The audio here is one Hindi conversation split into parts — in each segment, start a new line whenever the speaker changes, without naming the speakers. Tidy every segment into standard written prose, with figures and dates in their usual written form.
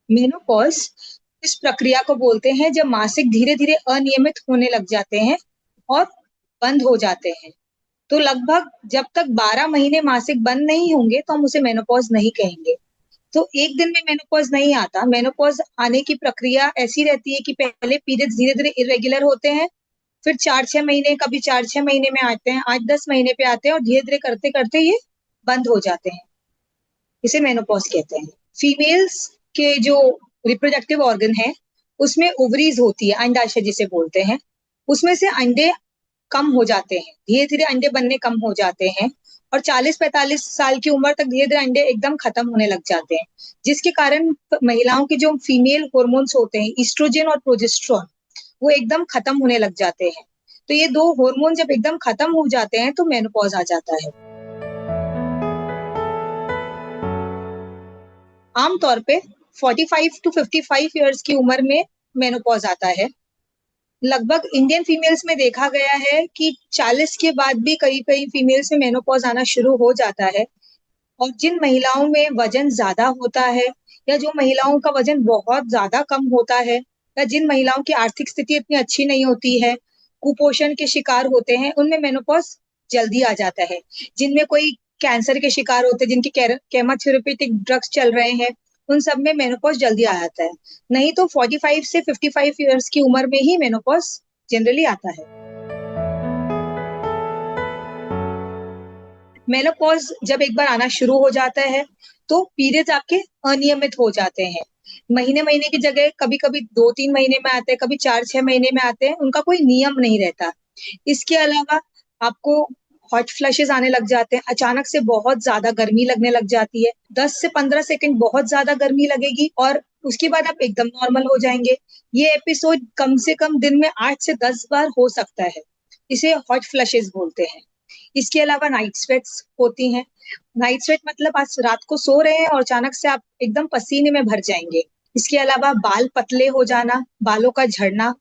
मेनोपॉज इस प्रक्रिया को बोलते हैं जब मासिक धीरे धीरे अनियमित होने लग जाते हैं और बंद हो जाते हैं। तो लगभग जब तक 12 महीने मासिक बंद नहीं होंगे तो हम उसे मेनोपॉज नहीं कहेंगे। तो एक दिन में मेनोपॉज नहीं आता। मेनोपॉज आने की प्रक्रिया ऐसी रहती है कि पहले पीरियड्स धीरे धीरे इरेगुलर होते हैं, फिर 4-6 महीने, कभी 4-6 महीने में आते हैं, 8-10 महीने पे आते हैं और धीरे धीरे करते करते ये बंद हो जाते हैं। इसे मेनोपॉज कहते हैं। फीमेल्स के जो रिप्रोडक्टिव ऑर्गन है उसमें ओवरीज होती है, अंडाशय जिसे बोलते हैं। उसमें से अंडे कम हो जाते हैं, धीरे धीरे अंडे बनने कम हो जाते हैं और 40-45 साल की उम्र तक धीरे धीरे अंडे एकदम खत्म होने लग जाते हैं, जिसके कारण महिलाओं के जो फीमेल हॉर्मोन्स होते हैं ईस्ट्रोजन और प्रोजेस्टेरोन वो एकदम खत्म होने लग जाते हैं। तो ये दो हार्मोन जब एकदम खत्म हो जाते हैं तो मेनोपॉज आ जाता है। आमतौर पे 45 टू 55 ईयर्स की उम्र में मेनोपॉज आता है। लगभग इंडियन फीमेल्स में देखा गया है कि 40 के बाद भी कई कई फीमेल्स में मेनोपॉज आना शुरू हो जाता है। और जिन महिलाओं में वजन ज्यादा होता है या जो महिलाओं का वजन बहुत ज्यादा कम होता है या जिन महिलाओं की आर्थिक स्थिति इतनी अच्छी नहीं होती है, कुपोषण के शिकार होते हैं, उनमें मेनोपॉज जल्दी आ जाता है। जिनमें कोई कैंसर के शिकार होते हैं, जिनके केमोथेरेपेटिक ड्रग्स चल रहे हैं, उन सब में मेनोपॉज जल्दी आ जाता है। नहीं तो 45 से 55 ईयर्स की उम्र में ही मेनोपॉज जनरली आता है। मेनोपॉज जब एक बार आना शुरू हो जाता है तो पीरियड्स आपके अनियमित हो जाते हैं। महीने महीने की जगह कभी कभी 2-3 महीने में आते हैं, कभी 4-6 महीने में आते हैं, उनका कोई नियम नहीं रहता। इसके अलावा आपको हॉट फ्लशेस आने लग जाते हैं, अचानक से बहुत ज्यादा गर्मी लगने लग जाती है, 10 से 15 सेकंड बहुत ज्यादा गर्मी लगेगी और उसके बाद आप एकदम नॉर्मल हो जाएंगे। ये एपिसोड कम से कम दिन में 8 से 10 बार हो सकता है। इसे हॉट फ्लशेस बोलते हैं। इसके अलावा नाइट स्वेट्स होती हैं। नाइट स्वेट मतलब आज रात को सो रहे हैं और अचानक से आप एकदम पसीने में भर जाएंगे। इसके अलावा बाल पतले हो जाना, बालों का झड़ना,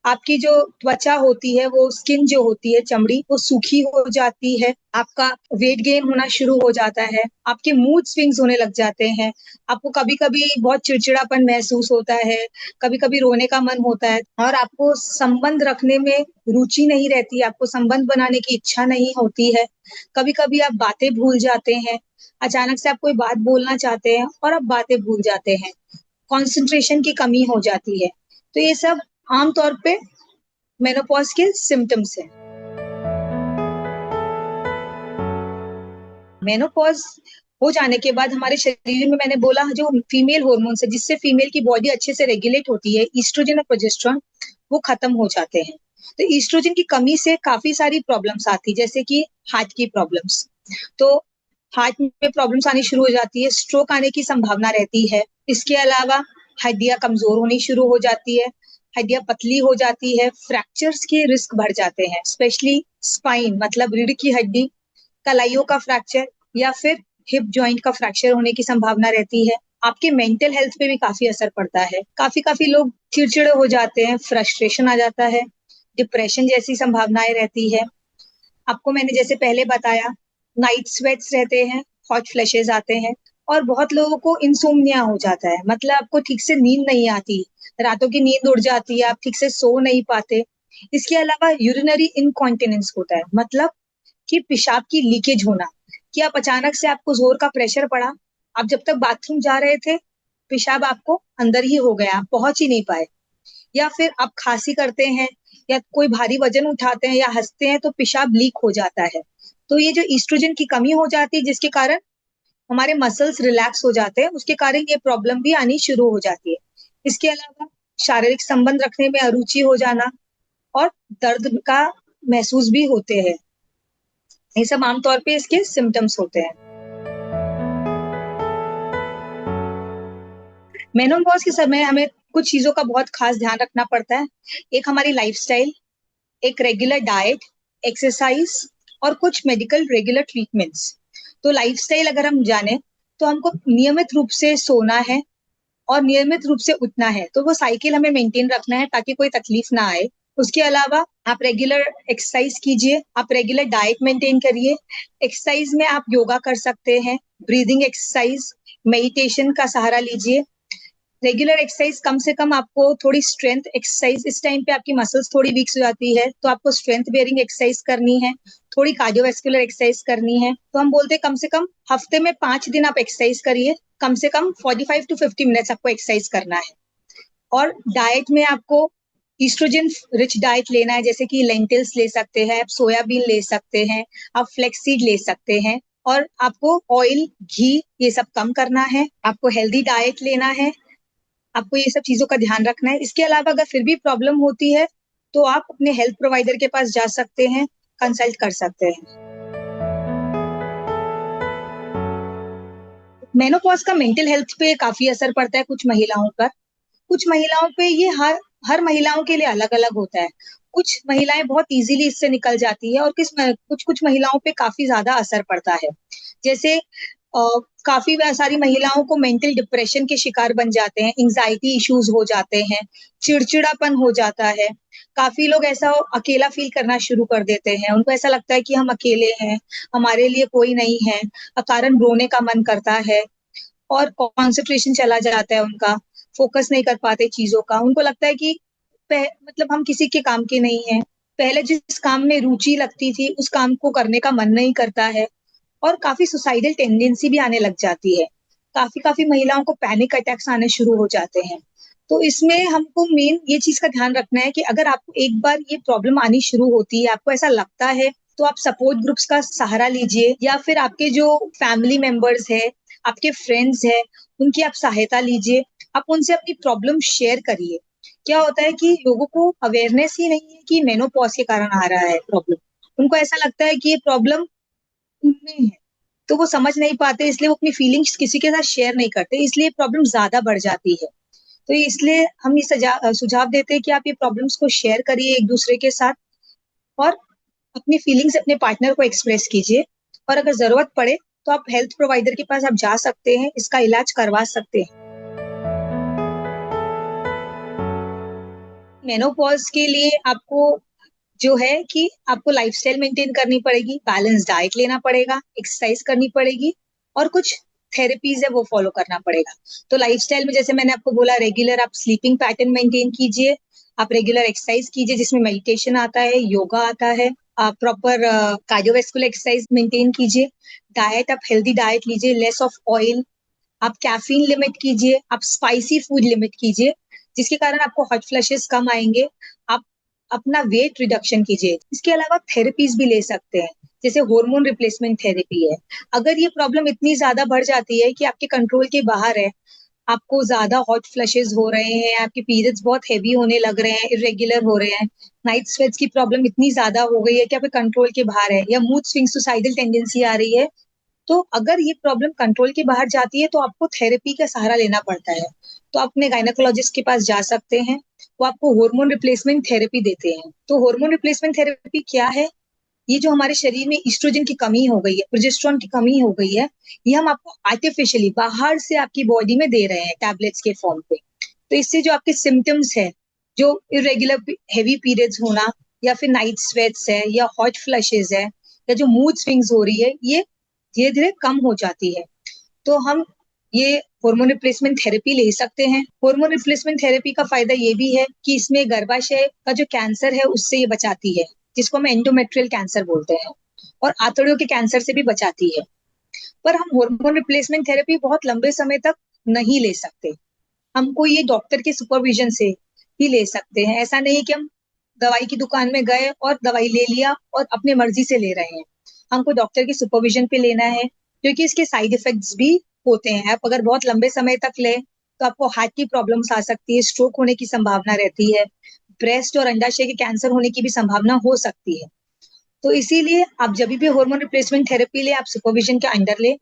आपकी जो त्वचा होती है, वो स्किन जो होती है, चमड़ी, वो सूखी हो जाती है, आपका वेट गेन होना शुरू हो जाता है, आपके मूड स्विंग्स होने लग जाते हैं, आपको कभी कभी बहुत चिड़चिड़ापन महसूस होता है, कभी कभी रोने का मन होता है और आपको संबंध रखने में रुचि नहीं रहती, आपको संबंध बनाने की इच्छा नहीं होती है, कभी कभी आप बातें भूल जाते हैं, अचानक से आप कोई बात बोलना चाहते हैं और आप बातें भूल जाते हैं, कंसंट्रेशन की कमी हो जाती है। तो ये सब आमतौर पे मेनोपॉज के सिम्टम्स हैं। मेनोपॉज हो जाने के बाद हमारे शरीर में, मैंने बोला, जो फीमेल हार्मोन्स है जिससे फीमेल की बॉडी अच्छे से रेगुलेट होती है, ईस्ट्रोजन और प्रोजेस्टेरोन, वो खत्म हो जाते हैं। तो ईस्ट्रोजन की कमी से काफी सारी प्रॉब्लम्स आती है, जैसे कि हार्ट की प्रॉब्लम्स। तो हार्ट में प्रॉब्लम्स आनी शुरू हो जाती है, स्ट्रोक आने की संभावना रहती है। इसके अलावा हड्डियां कमजोर होनी शुरू हो जाती है, हड्डियां पतली हो जाती है, फ्रैक्चर्स के रिस्क बढ़ जाते हैं, स्पेशली स्पाइन मतलब रीढ़ की हड्डी, कलाइयों का फ्रैक्चर या फिर हिप जॉइंट का फ्रैक्चर होने की संभावना रहती है। आपके मेंटल हेल्थ पे भी काफी असर पड़ता है। काफी काफी लोग चिड़चिड़े हो जाते हैं, फ्रस्ट्रेशन आ जाता है, डिप्रेशन जैसी संभावनाएं रहती है। आपको मैंने जैसे पहले बताया, नाइट स्वेट्स रहते हैं, हॉट फ्लैशेस आते हैं और बहुत लोगों को इंसोम्निया हो जाता है, मतलब आपको ठीक से नींद नहीं आती, रातों की नींद उड़ जाती है, आप ठीक से सो नहीं पाते। इसके अलावा यूरिनरी इनकॉन्टिनेंस होता है, मतलब कि पेशाब की लीकेज होना, कि आप अचानक से आपको जोर का प्रेशर पड़ा, आप जब तक बाथरूम जा रहे थे पेशाब आपको अंदर ही हो गया, आप पहुंच ही नहीं पाए। या फिर आप खांसी करते हैं या कोई भारी वजन उठाते हैं या हंसते हैं तो पेशाब लीक हो जाता है। तो ये जो ईस्ट्रोजन की कमी हो जाती है जिसके कारण हमारे मसल्स रिलैक्स हो जाते हैं, उसके कारण ये प्रॉब्लम भी आनी शुरू हो जाती है। इसके अलावा शारीरिक संबंध रखने में अरुचि हो जाना और दर्द का महसूस भी होते हैं। ये सब आमतौर पे इसके सिम्टम्स होते हैं। मेनोपॉज के समय हमें कुछ चीजों का बहुत खास ध्यान रखना पड़ता है। एक हमारी लाइफस्टाइल, एक रेगुलर डाइट, एक्सरसाइज और कुछ मेडिकल रेगुलर ट्रीटमेंट्स। तो लाइफस्टाइल अगर हम जाने तो हमको नियमित रूप से सोना है और नियमित रूप से उठना है, तो वो साइकिल हमें मेंटेन रखना है ताकि कोई तकलीफ ना आए। उसके अलावा आप रेगुलर एक्सरसाइज कीजिए, आप रेगुलर डाइट मेंटेन करिए। एक्सरसाइज में आप योगा कर सकते हैं, ब्रीदिंग एक्सरसाइज, मेडिटेशन का सहारा लीजिए। रेगुलर एक्सरसाइज कम से कम आपको थोड़ी स्ट्रेंथ एक्सरसाइज, इस टाइम पे आपकी मसल्स थोड़ी वीक हो जाती है तो आपको स्ट्रेंथ बेयरिंग एक्सरसाइज करनी है, थोड़ी कार्डियोवैस्कुलर एक्सरसाइज करनी है। तो हम बोलते हैं कम से कम हफ्ते में 5 दिन आप एक्सरसाइज करिए, कम से कम 45 to 50 मिनट्स आपको एक्सरसाइज करना है। और डाइट में आपको ईस्ट्रोजन रिच डाइट लेना है, जैसे कि लेंटिल्स ले सकते हैं, आप सोयाबीन ले सकते हैं, आप फ्लेक्सीड ले सकते हैं। और आपको ऑयल, घी ये सब कम करना है, आपको हेल्दी डाइट लेना है, आपको ये सब चीजों का ध्यान रखना है। इसके अलावा अगर फिर भी प्रॉब्लम होती है तो आप अपने हेल्थ प्रोवाइडर के पास जा सकते हैं, कंसल्ट कर सकते हैं। मेनोपॉज का मेंटल हेल्थ पे काफी असर पड़ता है कुछ महिलाओं पर। कुछ महिलाओं पे ये हर महिलाओं के लिए अलग अलग होता है। कुछ महिलाएं बहुत इजीली इससे निकल जाती है और कुछ कुछ महिलाओं पे काफी ज्यादा असर पड़ता है। जैसे काफी सारी महिलाओं को मेंटल डिप्रेशन के शिकार बन जाते हैं, एंजाइटी इश्यूज हो जाते हैं, चिड़चिड़ापन हो जाता है। काफी लोग ऐसा अकेला फील करना शुरू कर देते हैं, उनको ऐसा लगता है कि हम अकेले हैं, हमारे लिए कोई नहीं है, अकारण रोने का मन करता है और कंसंट्रेशन चला जाता है उनका, फोकस नहीं कर पाते चीजों का। उनको लगता है कि मतलब हम किसी के काम के नहीं है, पहले जिस काम में रुचि लगती थी उस काम को करने का मन नहीं करता है, और काफी सुसाइडल टेंडेंसी भी आने लग जाती है। काफी काफी महिलाओं को पैनिक अटैक्स आने शुरू हो जाते हैं। तो इसमें हमको मेन ये चीज का ध्यान रखना है कि अगर आपको एक बार ये प्रॉब्लम आनी शुरू होती है, आपको ऐसा लगता है, तो आप सपोर्ट ग्रुप्स का सहारा लीजिए, या फिर आपके जो फैमिली मेंबर्स है, आपके फ्रेंड्स है, उनकी आप सहायता लीजिए। आप उनसे अपनी प्रॉब्लम शेयर करिए। क्या होता है कि लोगों को अवेयरनेस ही नहीं है कि मेनोपॉज के कारण आ रहा है प्रॉब्लम। उनको ऐसा लगता है कि ये प्रॉब्लम उनमें है, तो वो समझ नहीं पाते, इसलिए वो अपनी फीलिंग्स किसी के साथ शेयर नहीं करते, इसलिए प्रॉब्लम ज्यादा बढ़ जाती है। तो इसलिए हम ये सुझाव देते हैं कि आप ये प्रॉब्लम्स को शेयर करिए एक दूसरे के साथ, और अपनी फीलिंग्स अपने पार्टनर को एक्सप्रेस कीजिए। और अगर जरूरत पड़े तो आप हेल्थ प्रोवाइडर के पास आप जा सकते हैं, इसका इलाज करवा सकते हैं। मेनोपॉज के लिए आपको जो है कि आपको लाइफस्टाइल मेंटेन करनी पड़ेगी, बैलेंस डाइट लेना पड़ेगा, एक्सरसाइज करनी पड़ेगी, और कुछ थेरेपीज है वो फॉलो करना पड़ेगा। तो लाइफस्टाइल में जैसे मैंने आपको बोला, रेगुलर आप स्लीपिंग पैटर्न मेंटेन कीजिए, आप रेगुलर एक्सरसाइज कीजिए जिसमें मेडिटेशन आता है, योगा आता है, आप प्रॉपर कार्डियोवैस्कुलर एक्सरसाइज मेंटेन कीजिए। डाइट, आप हेल्दी डाइट लीजिए, लेस ऑफ ऑयल, आप कैफीन लिमिट कीजिए, आप स्पाइसी फूड लिमिट कीजिए, जिसके कारण आपको हॉट फ्लैशेस कम आएंगे। आप अपना वेट रिडक्शन कीजिए। इसके अलावा थेरेपीज भी ले सकते हैं, जैसे हार्मोन रिप्लेसमेंट थेरेपी है। अगर ये प्रॉब्लम इतनी ज्यादा बढ़ जाती है कि आपके कंट्रोल के बाहर है, आपको ज्यादा हॉट फ्लैशेस हो रहे हैं, आपके पीरियड्स बहुत हेवी होने लग रहे हैं, इरेगुलर हो रहे हैं, नाइट स्वेट्स की प्रॉब्लम इतनी ज्यादा हो गई है कि आपके कंट्रोल के बाहर है, या मूड स्विंग, सुसाइडल टेंडेंसी आ रही है, तो अगर ये प्रॉब्लम कंट्रोल के बाहर जाती है तो आपको थेरेपी का सहारा लेना पड़ता है। तो आप अपने गायनेकोलॉजिस्ट के पास जा सकते हैं, वो आपको हार्मोन रिप्लेसमेंट थेरेपी देते हैं। तो हार्मोन रिप्लेसमेंट थेरेपी क्या है? ये जो हमारे शरीर में ईस्ट्रोजन की कमी हो गई है, प्रोजेस्टेरोन की कमी हो गई है, ये हम आपको आर्टिफिशियली बाहर से आपकी बॉडी में दे रहे हैं टैबलेट्स के फॉर्म पे। तो इससे जो आपके सिम्टम्स है, जो इरेगुलर हेवी पीरियड्स होना, या फिर नाइट स्वेट्स है, या हॉट फ्लशेज है, या जो मूड स्विंग्स हो रही है, ये धीरे धीरे कम हो जाती है। तो हम ये हार्मोन रिप्लेसमेंट थेरेपी ले सकते हैं। हार्मोन रिप्लेसमेंट थेरेपी का फायदा ये भी है कि इसमें गर्भाशय का जो कैंसर है उससे ये बचाती है, जिसको हम एंडोमेट्रियल कैंसर बोलते हैं, और आंतड़ियों के कैंसर से भी बचाती है। पर हम हार्मोन रिप्लेसमेंट थेरेपी बहुत लंबे समय तक नहीं ले सकते। हमको ये डॉक्टर के सुपरविजन से ही ले सकते हैं। ऐसा नहीं कि हम दवाई की दुकान में गए और दवाई ले लिया और अपने मर्जी से ले रहे हैं। हमको डॉक्टर के सुपरविजन पे लेना है, क्योंकि इसके साइड इफेक्ट्स भी होते हैं। आप अगर बहुत लंबे समय तक ले तो आपको हार्ट की प्रॉब्लम्स आ सकती है, स्ट्रोक होने की संभावना रहती है, ब्रेस्ट और अंडाशय के कैंसर होने की भी संभावना हो सकती है। तो इसीलिए आप जब भी हार्मोन रिप्लेसमेंट थेरेपी ले, आप सुपरविजन के अंडर ले।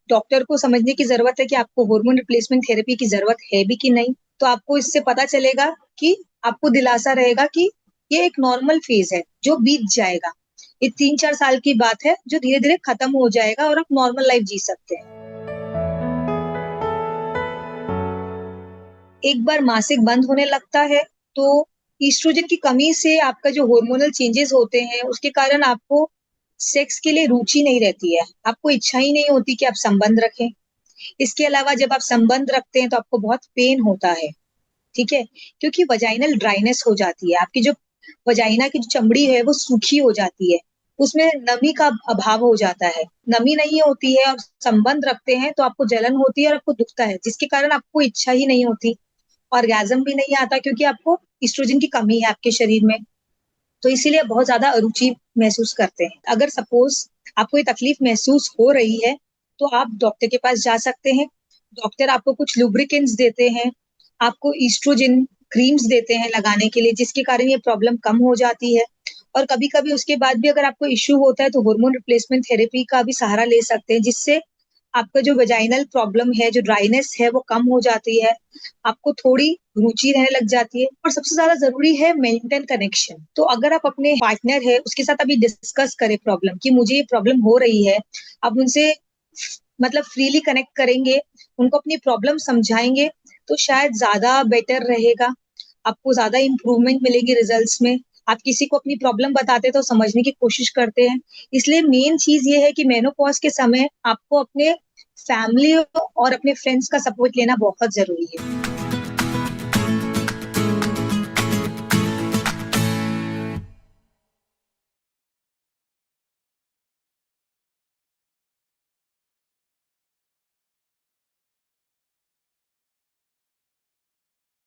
डॉक्टर को समझने की जरूरत है कि आपको हार्मोन रिप्लेसमेंट थेरेपी की जरूरत है भी कि नहीं। तो आपको इससे पता चलेगा कि आपको दिलासा रहेगा कि ये एक नॉर्मल फेज है जो बीत जाएगा। ये 3-4 साल की बात है जो धीरे धीरे खत्म हो जाएगा और आप नॉर्मल लाइफ जी सकते हैं। एक बार मासिक बंद होने लगता है तो ईस्ट्रोजन की कमी से आपका जो हार्मोनल चेंजेस होते हैं उसके कारण आपको सेक्स के लिए रुचि नहीं रहती है, आपको इच्छा ही नहीं होती कि आप संबंध रखें। इसके अलावा जब आप संबंध रखते हैं तो आपको बहुत पेन होता है, ठीक है? क्योंकि वजाइनल ड्राइनेस हो जाती है, आपकी जो वजाइना की जो चमड़ी है वो सूखी हो जाती है, उसमें नमी का अभाव हो जाता है, नमी नहीं होती है और संबंध रखते हैं तो आपको जलन होती है और आपको दुखता है, जिसके कारण आपको इच्छा ही नहीं होती, ऑर्गेज़्म भी नहीं आता क्योंकि आपको एस्ट्रोजन की कमी है आपके शरीर में। तो इसीलिए बहुत ज़्यादा अरुचि महसूस करते हैं। अगर सपोज़ आपको ये तकलीफ महसूस हो रही है, तो आप डॉक्टर के पास जा सकते हैं। डॉक्टर आपको कुछ लुब्रिकेंट्स देते हैं, आपको एस्ट्रोजन क्रीम्स देते हैं लगाने के लिए, जिसके कारण ये प्रॉब्लम कम हो जाती है। और कभी-कभी उसके बाद भी अगर आपको इश्यू होता है, तो हार्मोन रिप्लेसमेंट थेरेपी का भी सहारा ले सकते हैं, जिससे आपका जो वेजाइनल प्रॉब्लम है, जो ड्राइनेस है, वो कम हो जाती है। आपको थोड़ी रुचि रहने लग जाती है और सबसे ज़्यादा ज़रूरी है मेंटल कनेक्शन। तो अगर आप अपने पार्टनर है, उसके साथ अभी डिस्कस करें प्रॉब्लम कि मुझे ये प्रॉब्लम हो रही है, आप उनसे मतलब फ्रीली कनेक्ट करेंगे, उनको अपनी प्रॉब्लम समझाएँगे, तो शायद ज़्यादा बेटर रहेगा। आपको ज़्यादा इम्प्रूवमेंट मिलेगी रिज़ल्ट्स में। आप किसी को अपनी प्रॉब्लम बताते हैं तो समझने की कोशिश करते हैं। इसलिए मेन चीज़ ये है कि मेनोपॉज़ के समय आपको अपने फैमिली और अपने फ्रेंड्स का सपोर्ट लेना बहुत ज़रूरी है।